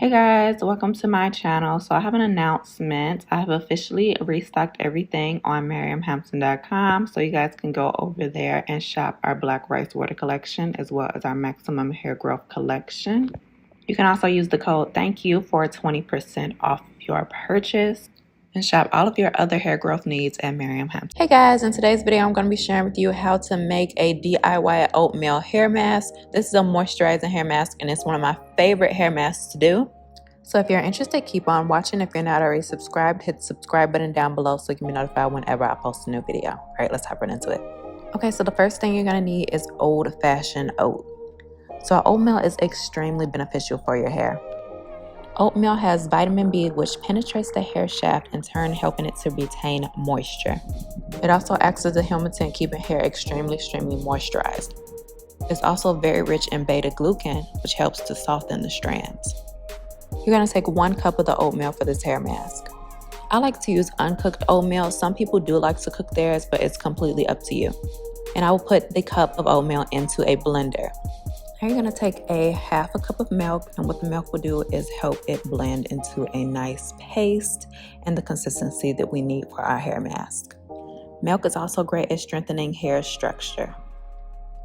Hey guys, welcome to my channel. So I have an announcement. I have officially restocked everything on MaryamHampton.com, so you guys can go over there and shop our Black Rice Water collection as well as our Maximum Hair Growth collection. You can also use the code THANKYOU for 20% off your purchase and shop all of your other hair growth needs at Maryam Hampton. Hey guys, in today's video I'm going to be sharing with you how to make a DIY oatmeal hair mask. This is a moisturizing hair mask and it's one of my favorite hair masks to do. So if you're interested, keep on watching. If you're not already subscribed, hit the subscribe button down below so you can be notified whenever I post a new video. All right, let's hop right into it. Okay, so the first thing you're going to need is old-fashioned oat. So oatmeal is extremely beneficial for your hair. Oatmeal has vitamin B, which penetrates the hair shaft, in turn helping it to retain moisture. It also acts as a humectant, keeping hair extremely moisturized. It's also very rich in beta-glucan, which helps to soften the strands. You're going to take 1 cup of the oatmeal for this hair mask. I like to use uncooked oatmeal. Some people do like to cook theirs, but it's completely up to you. And I will put the cup of oatmeal into a blender. Now you're going to take a half a cup of milk, and what the milk will do is help it blend into a nice paste and the consistency that we need for our hair mask. Milk is also great at strengthening hair structure.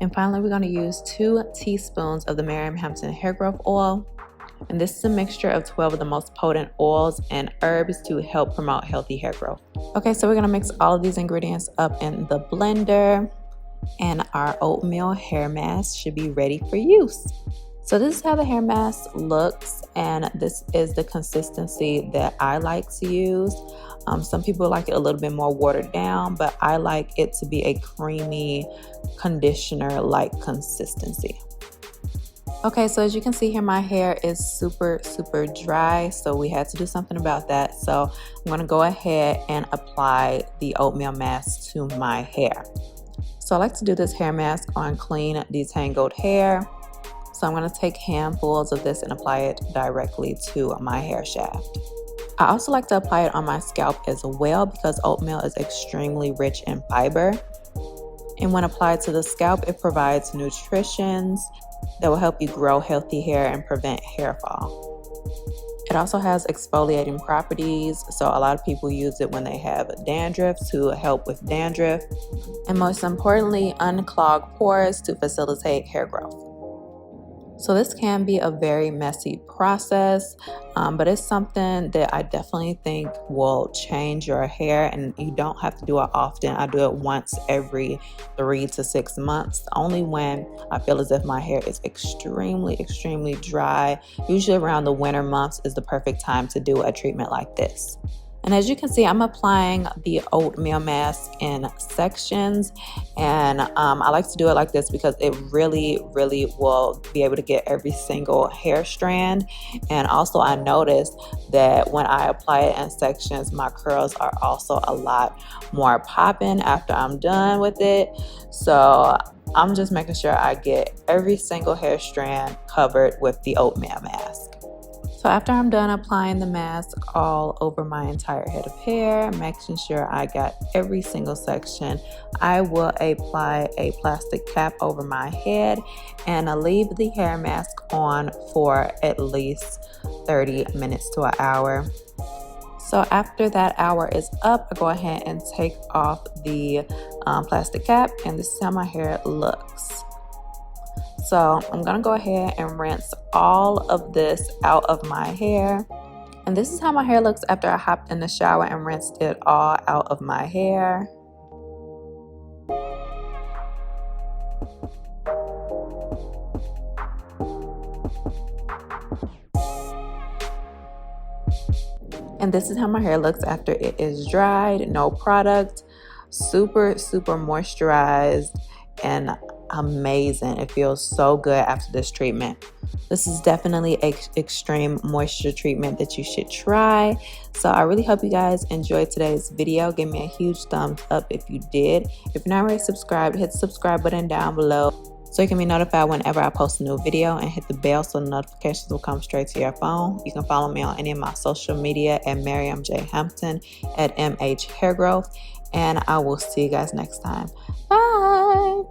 And finally, we're going to use 2 teaspoons of the Maryam Hampton hair growth oil. And this is a mixture of 12 of the most potent oils and herbs to help promote healthy hair growth. Okay, so we're going to mix all of these ingredients up in the blender. And our oatmeal hair mask should be ready for use. So this is how the hair mask looks, and this is the consistency that I like to use. Some people like it a little bit more watered down, but I like it to be a creamy conditioner-like consistency. Okay, so as you can see here, my hair is super dry, so we had to do something about that. So I'm going to go ahead and apply the oatmeal mask to my hair. So I like to do this hair mask on clean, detangled hair. So I'm going to take handfuls of this and apply it directly to my hair shaft. I also like to apply it on my scalp as well because oatmeal is extremely rich in fiber. And when applied to the scalp, it provides nutrition that will help you grow healthy hair and prevent hair fall. It also has exfoliating properties, so a lot of people use it when they have dandruff to help with dandruff, and most importantly, unclog pores to facilitate hair growth. So this can be a very messy process, but it's something that I definitely think will change your hair, and you don't have to do it often. I do it once every 3 to 6 months, only when I feel as if my hair is extremely dry. Usually around the winter months is the perfect time to do a treatment like this. And as you can see, I'm applying the oatmeal mask in sections, and I like to do it like this because it really will be able to get every single hair strand. And also I noticed that when I apply it in sections, my curls are also a lot more popping after I'm done with it. So I'm just making sure I get every single hair strand covered with the oatmeal mask. So after I'm done applying the mask all over my entire head of hair, making sure I got every single section, I will apply a plastic cap over my head and leave the hair mask on for at least 30 minutes to an hour. So after that hour is up, I go ahead and take off the plastic cap, and this is how my hair looks. So I'm gonna go ahead and rinse all of this out of my hair. And this is how my hair looks after I hopped in the shower and rinsed it all out of my hair. And this is how my hair looks after it is dried, no product, super moisturized and amazing. It feels so good after this treatment. This is definitely an extreme moisture treatment that you should try. So I really hope you guys enjoyed today's video. Give me a huge thumbs up if you did. If you're not already subscribed, hit the subscribe button down below so you can be notified whenever I post a new video, and hit the bell so the notifications will come straight to your phone. You can follow me on any of my social media at Maryam J. Hampton at MH Hair Growth, and I will see you guys next time. Bye.